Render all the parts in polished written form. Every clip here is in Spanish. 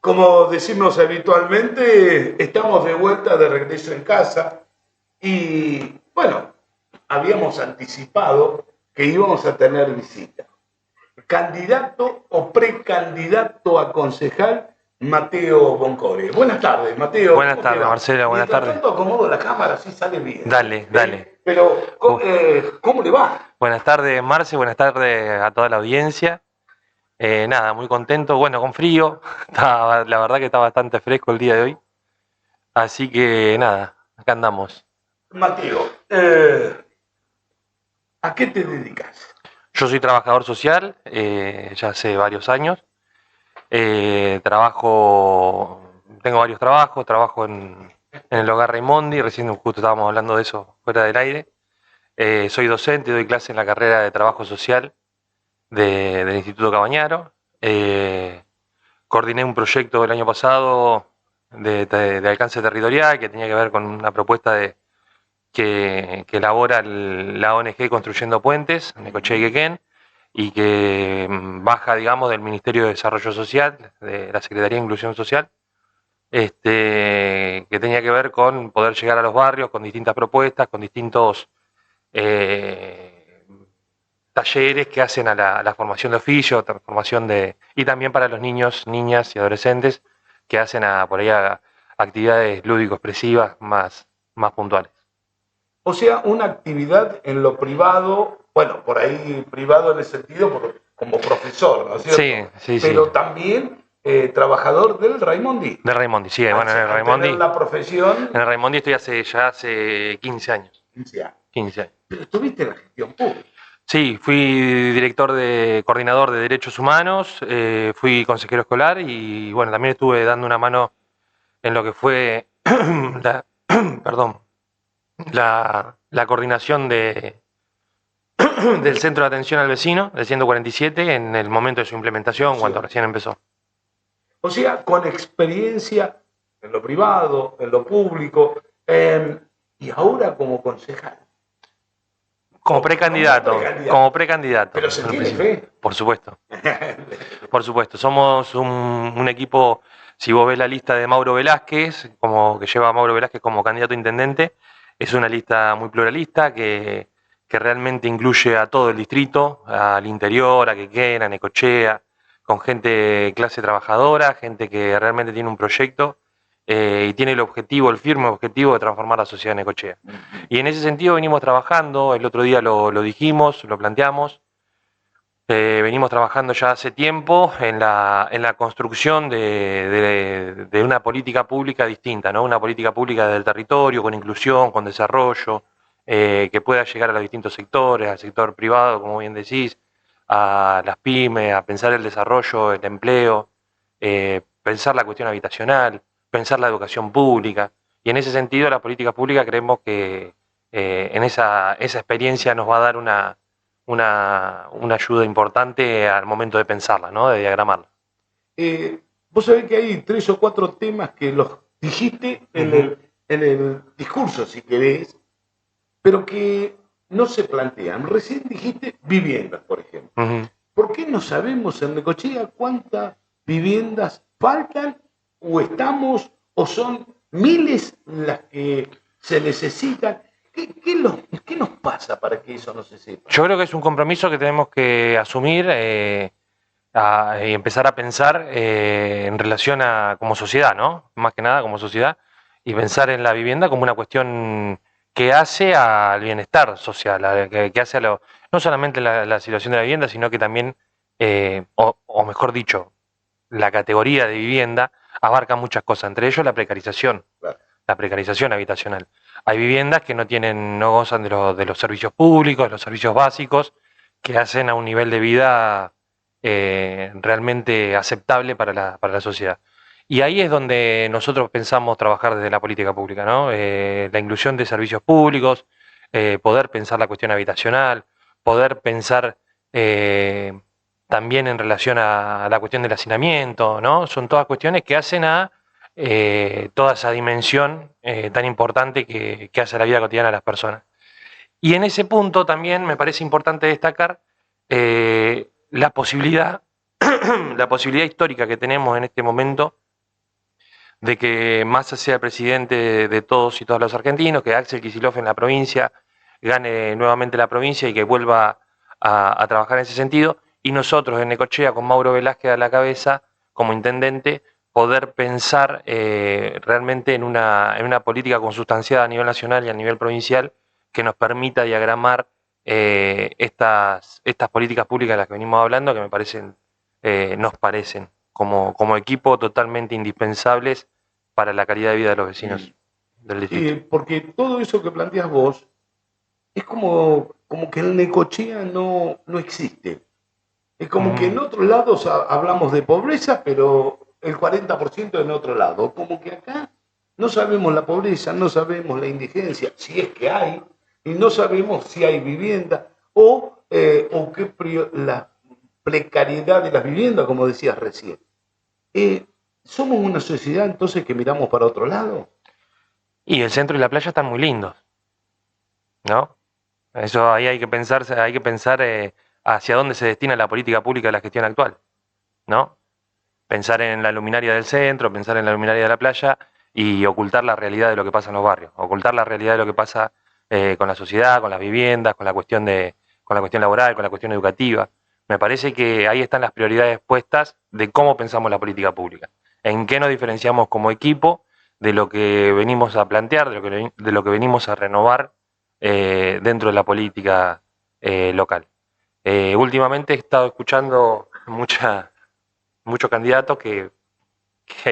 Como decimos habitualmente, estamos de vuelta de regreso en casa y bueno, habíamos anticipado que íbamos a tener visita. Candidato o precandidato a concejal, Mateo Boncore. Buenas tardes, Mateo. Buenas ¿Cómo te tardes, va? Marcelo, buenas Mientras tardes. tanto acomodo la cámara, así sale bien. Dale, dale. Pero, ¿cómo le va? Buenas tardes, Marce, buenas tardes a toda la audiencia. Nada, muy contento, bueno, con frío. La verdad que está bastante fresco el día de hoy. Así que nada, acá andamos. Mateo, ¿a qué te dedicas? Yo soy trabajador social, ya hace varios años. Tengo varios trabajos, trabajo en el Hogar Raimondi, recién justo estábamos hablando de eso fuera del aire. Soy docente, doy clase en la carrera de Trabajo Social del Instituto Cabañaro. Coordiné un proyecto el año pasado de alcance territorial que tenía que ver con una propuesta que elabora la ONG Construyendo Puentes, Necochea y Quequén, y que baja, digamos, del Ministerio de Desarrollo Social, de la Secretaría de Inclusión Social, que tenía que ver con poder llegar a los barrios con distintas propuestas, con distintos talleres que hacen a la formación de oficio, y también para los niños, niñas y adolescentes que hacen por ahí actividades lúdico-expresivas más puntuales. O sea, una actividad en lo privado, bueno, por ahí privado en el sentido como profesor, ¿no es cierto? Sí. Pero también trabajador del Raimondi. Del Raimondi, sí, bueno, en el Raimondi. Raimondi. La profesión. En el Raimondi estoy hace 15 años. 15 años. 15 años. Pero estuviste en la gestión pública. Sí, fui coordinador de derechos humanos, fui consejero escolar y bueno, también estuve dando una mano en lo que fue perdón, la coordinación del Centro de Atención al Vecino, del 147, en el momento de su implementación, cuando recién empezó. O sea, con experiencia en lo privado, en lo público, y ahora como concejal. Como precandidato. Pero se tiene fe. Por supuesto. Por supuesto. Somos un equipo, si vos ves la lista de Mauro Velázquez, que lleva a Mauro Velázquez como candidato a intendente, es una lista muy pluralista que realmente incluye a todo el distrito, al interior, a Quequén, a Necochea, con gente de clase trabajadora, gente que realmente tiene un proyecto y tiene el firme objetivo de transformar la sociedad de Necochea. Y en ese sentido venimos trabajando, el otro día lo dijimos, lo planteamos, venimos trabajando ya hace tiempo en la construcción de una política pública distinta, ¿no? Una política pública del territorio, con inclusión, con desarrollo, que pueda llegar a los distintos sectores, al sector privado, como bien decís, a las pymes, a pensar el desarrollo, el empleo, pensar la cuestión habitacional, pensar la educación pública. Y en ese sentido, la política pública creemos que en esa experiencia nos va a dar una ayuda importante al momento de pensarla, ¿no? De diagramarla. Vos sabés que hay 3 o 4 temas que los dijiste en el discurso, si querés, pero que no se plantean. Recién dijiste viviendas, por ejemplo. ¿Por qué no sabemos en Necochea cuántas viviendas faltan o estamos o son miles las que se necesitan? ¿Qué nos pasa para que eso no se sepa? Yo creo que es un compromiso que tenemos que asumir y empezar a pensar en relación como sociedad, ¿no? Más que nada como sociedad, y pensar en la vivienda como una cuestión que hace al bienestar social, que hace no solamente la situación de la vivienda, sino que también, o mejor dicho, la categoría de vivienda abarca muchas cosas, entre ellos la precarización, Claro. La precarización habitacional. Hay viviendas que no gozan de los servicios públicos, de los servicios básicos, que hacen a un nivel de vida realmente aceptable para la sociedad. Y ahí es donde nosotros pensamos trabajar desde la política pública, ¿no? La inclusión de servicios públicos, poder pensar la cuestión habitacional, poder pensar también en relación a la cuestión del hacinamiento, ¿no? Son todas cuestiones que hacen a toda esa dimensión tan importante que hace la vida cotidiana de las personas. Y en ese punto también me parece importante destacar la posibilidad histórica que tenemos en este momento de que Massa sea presidente de todos y todos los argentinos, que Axel Kicillof en la provincia gane nuevamente la provincia y que vuelva a trabajar en ese sentido, y nosotros en Necochea, con Mauro Velázquez a la cabeza, como intendente, poder pensar realmente en una política consustanciada a nivel nacional y a nivel provincial que nos permita diagramar estas políticas públicas de las que venimos hablando, que nos parecen como equipo totalmente indispensables para la calidad de vida de los vecinos del distrito. Porque todo eso que planteas vos es como que el Necochea no existe. Es como que en otros lados hablamos de pobreza, pero el 40% en otro lado. Como que acá no sabemos la pobreza, no sabemos la indigencia, si es que hay, y no sabemos si hay vivienda o la precariedad de las viviendas, como decías recién. ¿Somos una sociedad entonces que miramos para otro lado? Y el centro y la playa están muy lindos, ¿no? Eso ahí hay que pensar hacia dónde se destina la política pública de la gestión actual, ¿no? Pensar en la luminaria del centro, pensar en la luminaria de la playa y ocultar la realidad de lo que pasa en los barrios, ocultar la realidad de lo que pasa con la sociedad, con las viviendas, con la cuestión laboral, con la cuestión educativa. Me parece que ahí están las prioridades puestas de cómo pensamos la política pública, en qué nos diferenciamos como equipo de lo que venimos a plantear, de lo que venimos a renovar dentro de la política local. Últimamente he estado escuchando muchos candidatos que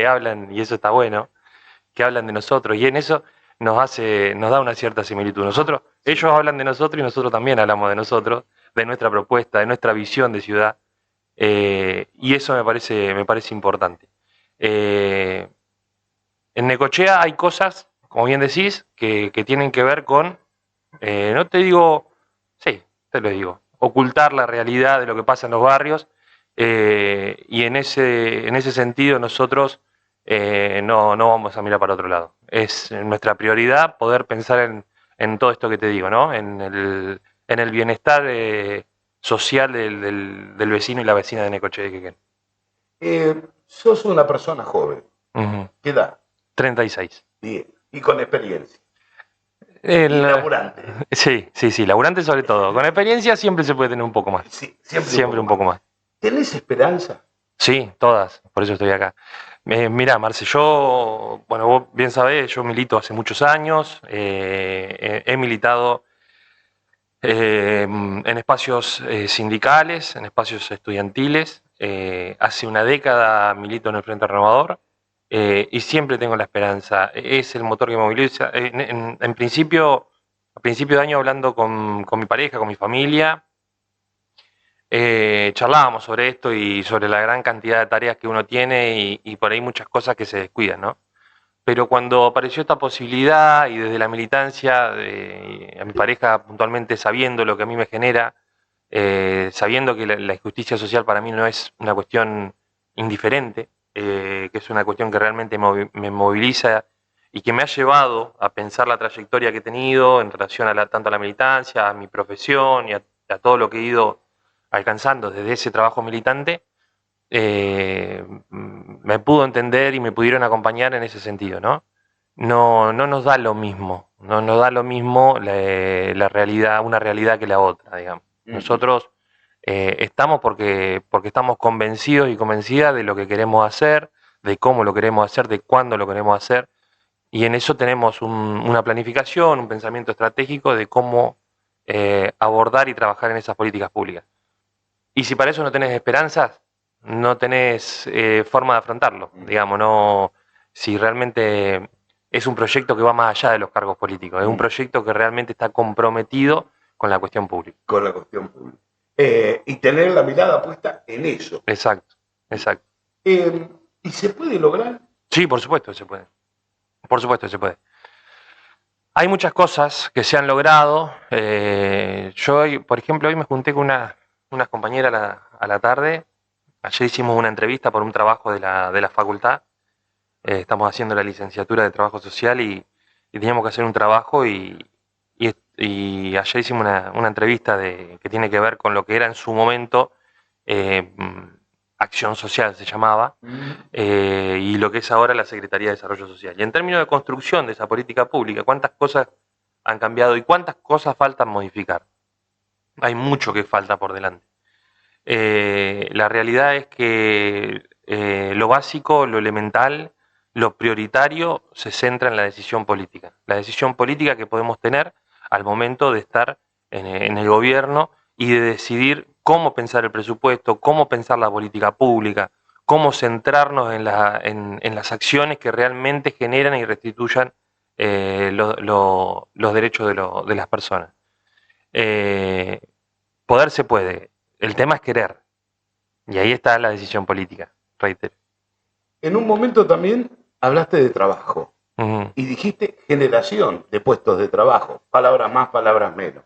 hablan, y eso está bueno, que hablan de nosotros, y en eso nos da una cierta similitud. Ellos hablan de nosotros y nosotros también hablamos de nosotros, de nuestra propuesta, de nuestra visión de ciudad, y eso me parece importante. En Necochea hay cosas, como bien decís, que tienen que ver con, no te digo, sí, te lo digo, ocultar la realidad de lo que pasa en los barrios, y en ese sentido nosotros no vamos a mirar para otro lado. Es nuestra prioridad poder pensar en todo esto que te digo, ¿no? En el bienestar social del vecino y la vecina de Necochea y Quequén. Sos una persona joven. ¿Qué edad? 36. Bien. Y con experiencia. Y laburante. Sí, laburante sobre todo. Con experiencia siempre se puede tener un poco más. Sí, siempre un poco más. ¿Tenés esperanza? Sí, todas, por eso estoy acá. Mirá, Marce, vos bien sabés, yo milito hace muchos años, he militado en espacios sindicales, en espacios estudiantiles, hace una década milito en el Frente Renovador, y siempre tengo la esperanza, es el motor que me moviliza. En principio, a principio de año hablando con mi pareja, con mi familia, charlábamos sobre esto y sobre la gran cantidad de tareas que uno tiene y por ahí muchas cosas que se descuidan, ¿no? Pero cuando apareció esta posibilidad y desde la militancia, a mi pareja puntualmente sabiendo lo que a mí me genera, sabiendo que la injusticia social para mí no es una cuestión indiferente, que es una cuestión que realmente me moviliza y que me ha llevado a pensar la trayectoria que he tenido en relación tanto a la militancia, a mi profesión y a todo lo que he ido alcanzando desde ese trabajo militante, me pudo entender y me pudieron acompañar en ese sentido, ¿no? No nos da lo mismo, no nos da lo mismo la realidad, una realidad que la otra, digamos. Nosotros estamos porque estamos convencidos y convencidas de lo que queremos hacer, de cómo lo queremos hacer, de cuándo lo queremos hacer, y en eso tenemos una planificación, un pensamiento estratégico de cómo abordar y trabajar en esas políticas públicas. Y si para eso no tenés esperanzas, no tenés forma de afrontarlo, digamos, no, si realmente es un proyecto que va más allá de los cargos políticos, es un proyecto que realmente está comprometido con la cuestión pública. Con la cuestión pública. Y tener la mirada puesta en eso. Exacto. ¿Y se puede lograr? Sí, por supuesto que se puede. Por supuesto que se puede. Hay muchas cosas que se han logrado. Yo, por ejemplo, hoy me junté con unas compañeras a la tarde. Ayer hicimos una entrevista por un trabajo de la facultad. Estamos haciendo la licenciatura de Trabajo Social y teníamos que hacer un trabajo y ayer hicimos una entrevista que tiene que ver con lo que era en su momento Acción Social se llamaba, y lo que es ahora la Secretaría de Desarrollo Social. Y en términos de construcción de esa política pública, ¿cuántas cosas han cambiado y cuántas cosas faltan modificar? Hay mucho que falta por delante. La realidad es que lo básico, lo elemental, lo prioritario se centra en la decisión política. La decisión política que podemos tener al momento de estar en el gobierno y de decidir cómo pensar el presupuesto, cómo pensar la política pública, cómo centrarnos en las acciones que realmente generan y restituyan los derechos de las personas. Poder se puede, el tema es querer, y ahí está la decisión política, reitero. En un momento también hablaste de trabajo y dijiste generación de puestos de trabajo, palabras más, palabras menos.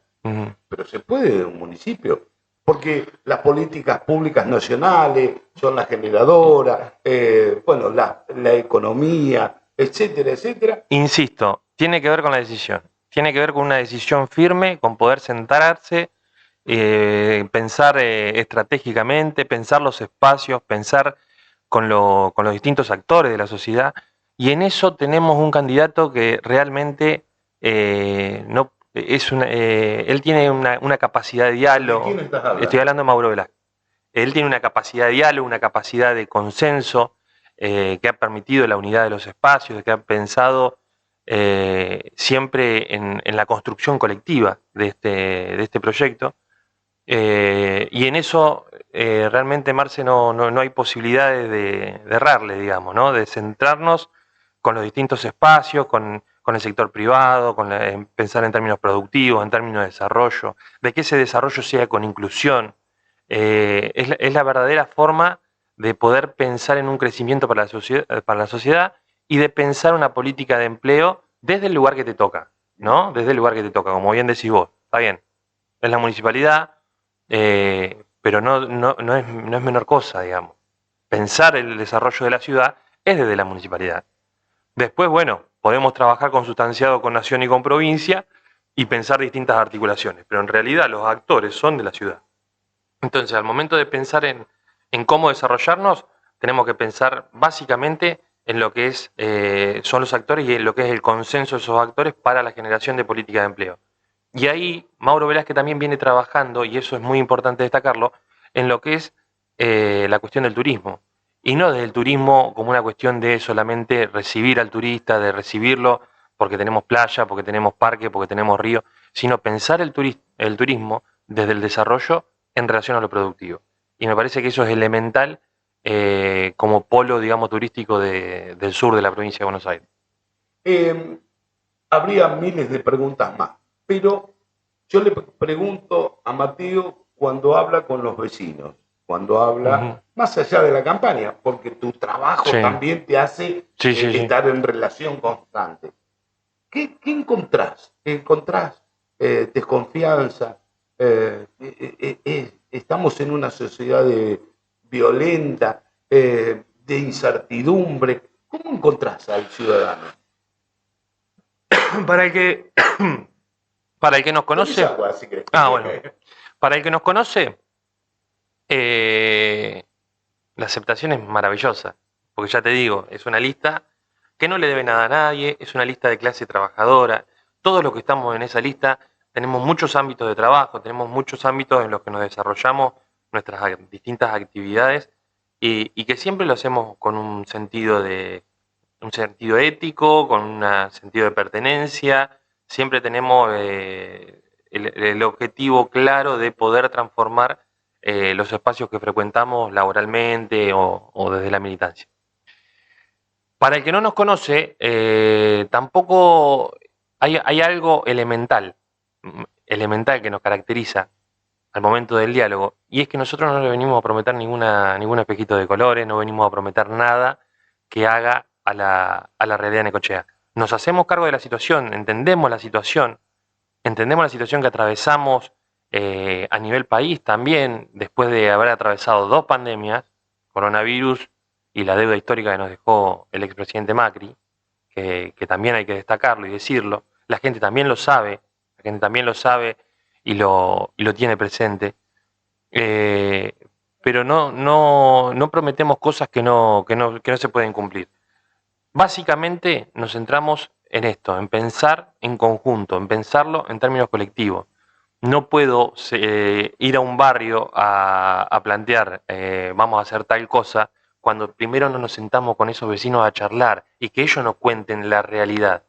Pero se puede en un municipio, porque las políticas públicas nacionales son las generadoras, bueno, la economía, etcétera, etcétera. Insisto, tiene que ver con la decisión, tiene que ver con una decisión firme, con poder sentarse, pensar estratégicamente, pensar los espacios, pensar con los distintos actores de la sociedad, y en eso tenemos un candidato que realmente no es él tiene una capacidad de diálogo. ¿De quién estás hablando? Estoy hablando de Mauro Velázquez. Él tiene una capacidad de diálogo, una capacidad de consenso que ha permitido la unidad de los espacios, que ha pensado siempre en la construcción colectiva de este proyecto. Y en eso realmente, Marce, no hay posibilidades de errarle, digamos, ¿no? De centrarnos con los distintos espacios, con el sector privado, pensar en términos productivos, en términos de desarrollo, de que ese desarrollo sea con inclusión. Es la verdadera forma de poder pensar en un crecimiento para la sociedad y de pensar una política de empleo desde el lugar que te toca, ¿no? Desde el lugar que te toca, como bien decís vos, está bien, es la municipalidad, pero no es menor cosa, digamos. Pensar el desarrollo de la ciudad es desde la municipalidad. Después, bueno, podemos trabajar consustanciado con nación y con provincia y pensar distintas articulaciones, pero en realidad los actores son de la ciudad. Entonces, al momento de pensar en cómo desarrollarnos, tenemos que pensar básicamente en lo que son los actores y en lo que es el consenso de esos actores para la generación de política de empleo. Y ahí Mauro Velázquez también viene trabajando, y eso es muy importante destacarlo, en lo que es la cuestión del turismo. Y no desde el turismo como una cuestión de solamente recibir al turista, de recibirlo porque tenemos playa, porque tenemos parque, porque tenemos río, sino pensar el turismo desde el desarrollo en relación a lo productivo. Y me parece que eso es elemental como polo, digamos, turístico del sur de la provincia de Buenos Aires. Habría miles de preguntas más, pero yo le pregunto a Mateo cuando habla con los vecinos, cuando habla más allá de la campaña, porque tu trabajo también te hace estar en relación constante. ¿Qué encontrás? ¿Encontrás desconfianza? Estamos en una sociedad violenta, de incertidumbre. ¿Cómo encontrás al ciudadano? Para el que nos conoce. Agua, si bueno. Para el que nos conoce, la aceptación es maravillosa. Porque ya te digo, es una lista que no le debe nada a nadie, es una lista de clase trabajadora. Todos los que estamos en esa lista tenemos muchos ámbitos de trabajo, tenemos muchos ámbitos en los que nos desarrollamos nuestras distintas actividades y que siempre lo hacemos con un sentido ético, con un sentido de pertenencia. Siempre tenemos el objetivo claro de poder transformar los espacios que frecuentamos laboralmente o desde la militancia. Para el que no nos conoce, tampoco hay algo elemental que nos caracteriza al momento del diálogo, y es que nosotros no le venimos a prometer ningún espejito de colores, no venimos a prometer nada que haga a la realidad de Necochea. Nos hacemos cargo de la situación, entendemos la situación que atravesamos a nivel país también, después de haber atravesado 2 pandemias, coronavirus y la deuda histórica que nos dejó el expresidente Macri, que también hay que destacarlo y decirlo. La gente también lo sabe y lo tiene presente. pero no prometemos cosas que no se pueden cumplir. Básicamente nos centramos en esto, en pensar en conjunto, en pensarlo en términos colectivos. No puedo ir a un barrio a plantear vamos a hacer tal cosa cuando primero no nos sentamos con esos vecinos a charlar y que ellos nos cuenten la realidad.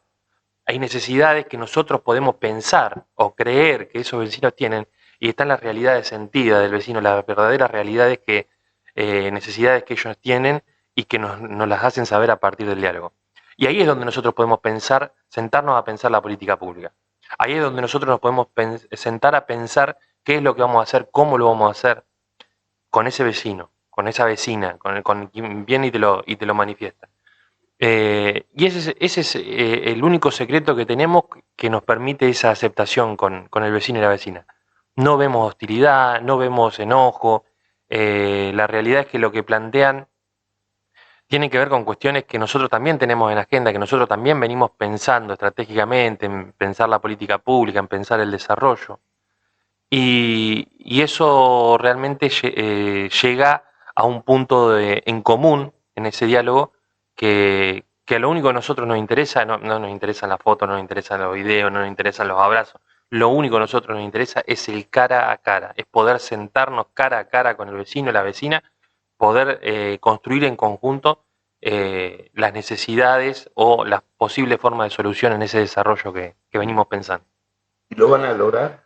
Hay necesidades que nosotros podemos pensar o creer que esos vecinos tienen y están las realidades sentidas del vecino, las verdaderas realidades necesidades que ellos tienen y que nos las hacen saber a partir del diálogo. Y ahí es donde nosotros podemos pensar, sentarnos a pensar la política pública. Ahí es donde nosotros nos podemos sentar a pensar qué es lo que vamos a hacer, cómo lo vamos a hacer con ese vecino, con esa vecina, con quien viene y te lo manifiesta. Y ese es el único secreto que tenemos que nos permite esa aceptación con el vecino y la vecina. No vemos hostilidad, no vemos enojo. La realidad es que lo que plantean tiene que ver con cuestiones que nosotros también tenemos en agenda, que nosotros también venimos pensando estratégicamente, en pensar la política pública, en pensar el desarrollo. Y eso realmente llega a un punto en común en ese diálogo que a lo único que a nosotros nos interesa, no nos interesan las fotos, no nos interesan los videos, no nos interesan los abrazos. Lo único que a nosotros nos interesa es el cara a cara, es poder sentarnos cara a cara con el vecino, la vecina, poder construir en conjunto las necesidades o las posibles formas de solución en ese desarrollo que venimos pensando. ¿Y lo van a lograr?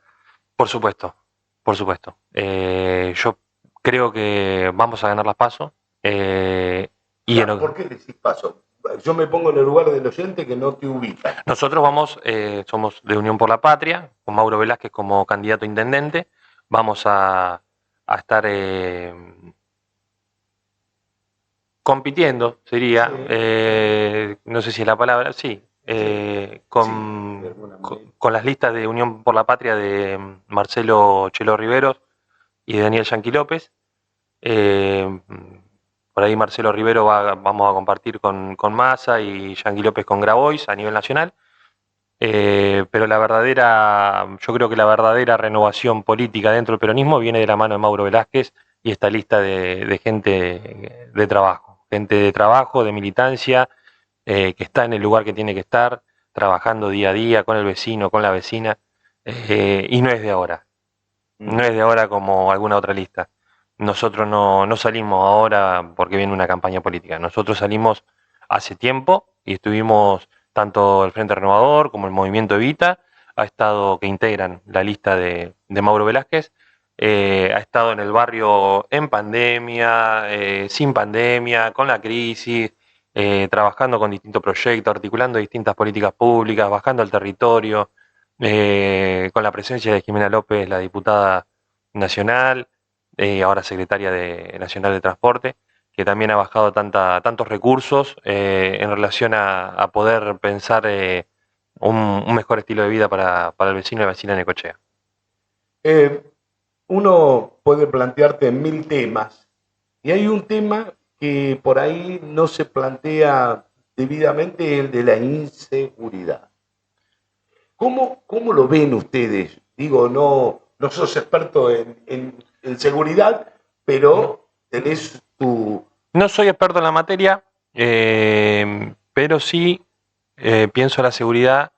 Por supuesto, por supuesto. Yo creo que vamos a ganar las PASO. ¿Por qué decís PASO? Yo me pongo en el lugar del oyente que no te ubica. Nosotros somos de Unión por la Patria, con Mauro Velázquez como candidato a intendente. Vamos a estar compitiendo, sería, no sé si es la palabra, sí, con las listas de Unión por la Patria de Marcelo Chelo Riveros y de Daniel Yanqui López. Por ahí Marcelo Rivero vamos a compartir con Massa y Yanqui López con Grabois a nivel nacional. Pero yo creo que la verdadera renovación política dentro del peronismo viene de la mano de Mauro Velázquez y esta lista de gente de trabajo, de militancia, que está en el lugar que tiene que estar, trabajando día a día con el vecino, con la vecina, y no es de ahora. No es de ahora como alguna otra lista. Nosotros no salimos ahora porque viene una campaña política. Nosotros salimos hace tiempo y estuvimos tanto el Frente Renovador como el Movimiento Evita, que integran la lista de Mauro Velázquez, ha estado en el barrio en pandemia, sin pandemia, con la crisis, trabajando con distintos proyectos, articulando distintas políticas públicas, bajando al territorio, con la presencia de Jimena López, la diputada nacional, ahora secretaria nacional de Transporte, que también ha bajado tantos recursos en relación a poder pensar un mejor estilo de vida para el vecino y la vecina de Necochea. Uno puede plantearte 1000 temas y hay un tema que por ahí no se plantea debidamente, el de la inseguridad. ¿Cómo lo ven ustedes? Digo, no sos experto en seguridad, pero tenés tu... No soy experto en la materia, pero sí pienso la seguridad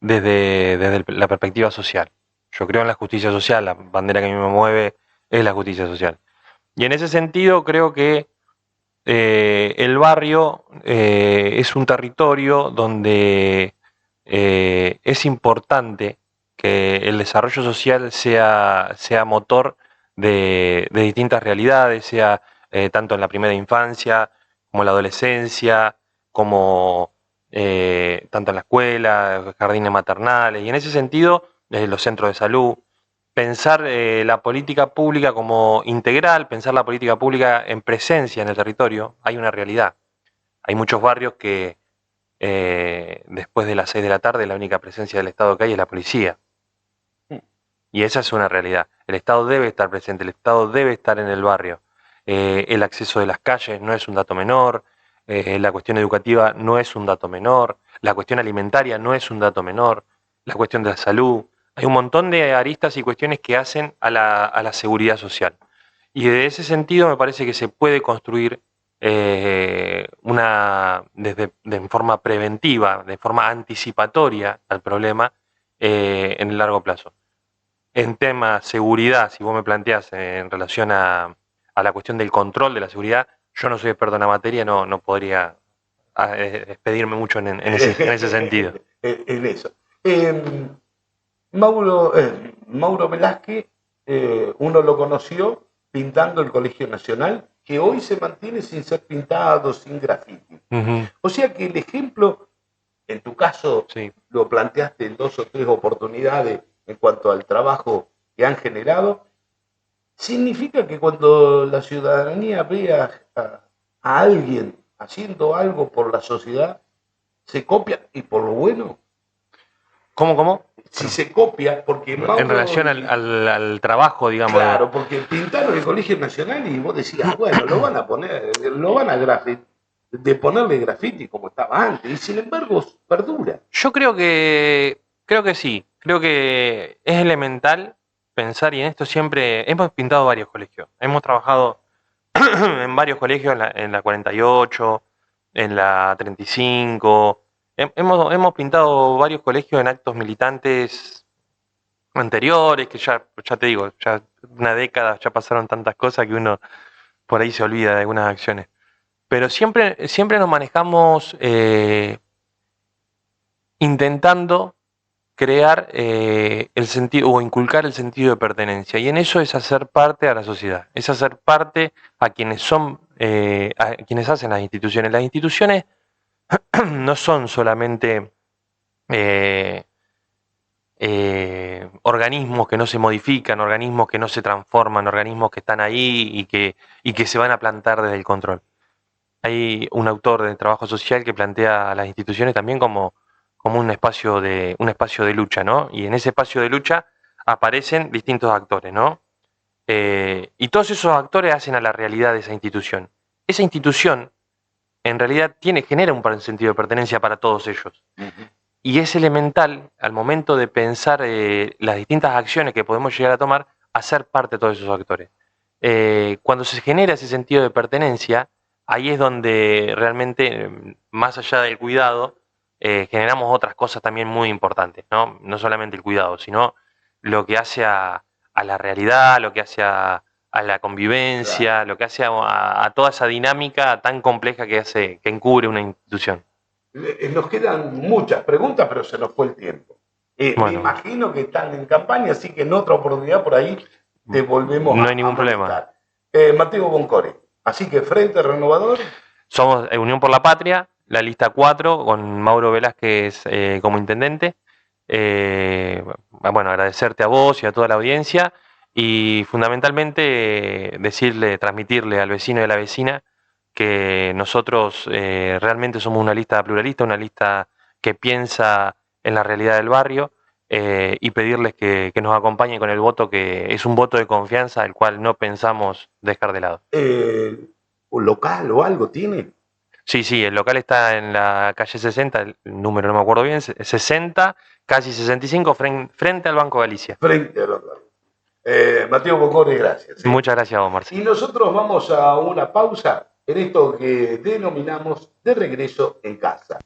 desde la perspectiva social. Yo creo en la justicia social, la bandera que a mí me mueve es la justicia social. Y en ese sentido creo que el barrio es un territorio donde es importante que el desarrollo social sea motor de distintas realidades, sea tanto en la primera infancia como en la adolescencia, como tanto en la escuela, jardines maternales, y en ese sentido los centros de salud. Pensar la política pública como integral, pensar la política pública en presencia en el territorio, hay una realidad. Hay muchos barrios que después de las 6 de la tarde la única presencia del Estado que hay es la policía. Y esa es una realidad. El Estado debe estar presente, el Estado debe estar en el barrio. El acceso de las calles no es un dato menor, la cuestión educativa no es un dato menor, la cuestión alimentaria no es un dato menor, la cuestión de la salud. Hay un montón de aristas y cuestiones que hacen a la seguridad social. Y de ese sentido me parece que se puede construir de forma preventiva, de forma anticipatoria al problema en el largo plazo. En tema seguridad, si vos me planteás en relación a la cuestión del control de la seguridad, yo no soy experto en la materia, no podría expedirme mucho en ese sentido. En eso. Mauro Velázquez, uno lo conoció pintando el Colegio Nacional, que hoy se mantiene sin ser pintado, sin grafiti. O sea que el ejemplo, en tu caso, Sí. lo planteaste en 2 o 3 oportunidades en cuanto al trabajo que han generado, significa que cuando la ciudadanía vea a alguien haciendo algo por la sociedad, se copia, y por lo bueno. ¿Cómo? Si se copia, porque Mauro, en relación al trabajo, digamos. Claro, porque pintaron el Colegio Nacional y vos decías, bueno, lo van a poner, lo van a de ponerle grafiti como estaba antes, y sin embargo perdura. Yo creo que sí, creo que es elemental pensar, y en esto siempre hemos pintado varios colegios, hemos trabajado en varios colegios, en la 48, en la 35, hemos pintado varios colegios en actos militantes anteriores, que ya te digo, ya una década, ya pasaron tantas cosas que uno por ahí se olvida de algunas acciones. Pero siempre nos manejamos intentando crear el sentido o inculcar el sentido de pertenencia, y en eso es hacer parte a la sociedad, es hacer parte a quienes son a quienes hacen las instituciones. Las instituciones no son solamente organismos que no se modifican, organismos que no se transforman, organismos que están ahí y que se van a plantar desde el control. Hay un autor de trabajo social que plantea a las instituciones también como un espacio de lucha, ¿no? Y en ese espacio de lucha aparecen distintos actores, ¿no? Y todos esos actores hacen a la realidad de esa institución. Esa institución, en realidad, genera un sentido de pertenencia para todos ellos. Y es elemental, al momento de pensar las distintas acciones que podemos llegar a tomar, hacer parte de todos esos actores. Cuando se genera ese sentido de pertenencia, ahí es donde realmente, más allá del cuidado, generamos otras cosas también muy importantes, ¿no? No solamente el cuidado, sino lo que hace a la realidad, lo que hace a la convivencia, claro, lo que hace a toda esa dinámica tan compleja que encubre una institución. Nos quedan muchas preguntas, pero se nos fue el tiempo. Bueno, me imagino que están en campaña, así que en otra oportunidad por ahí te volvemos no hay ningún problema. Mateo Boncore, así que Frente Renovador. Somos Unión por la Patria, la lista 4, con Mauro Velázquez como intendente. Bueno, agradecerte a vos y a toda la audiencia, y fundamentalmente transmitirle al vecino y a la vecina que nosotros realmente somos una lista pluralista, una lista que piensa en la realidad del barrio, y pedirles que nos acompañen con el voto, que es un voto de confianza, el cual no pensamos dejar de lado. ¿Un local o algo tiene? Sí, el local está en la calle 60, el número no me acuerdo bien, 60, casi 65, frente al Banco Galicia. Frente al Banco Galicia. Mateo Boncore, gracias. Muchas gracias a vos, Marcelo. Y nosotros vamos a una pausa en esto que denominamos De Regreso en Casa.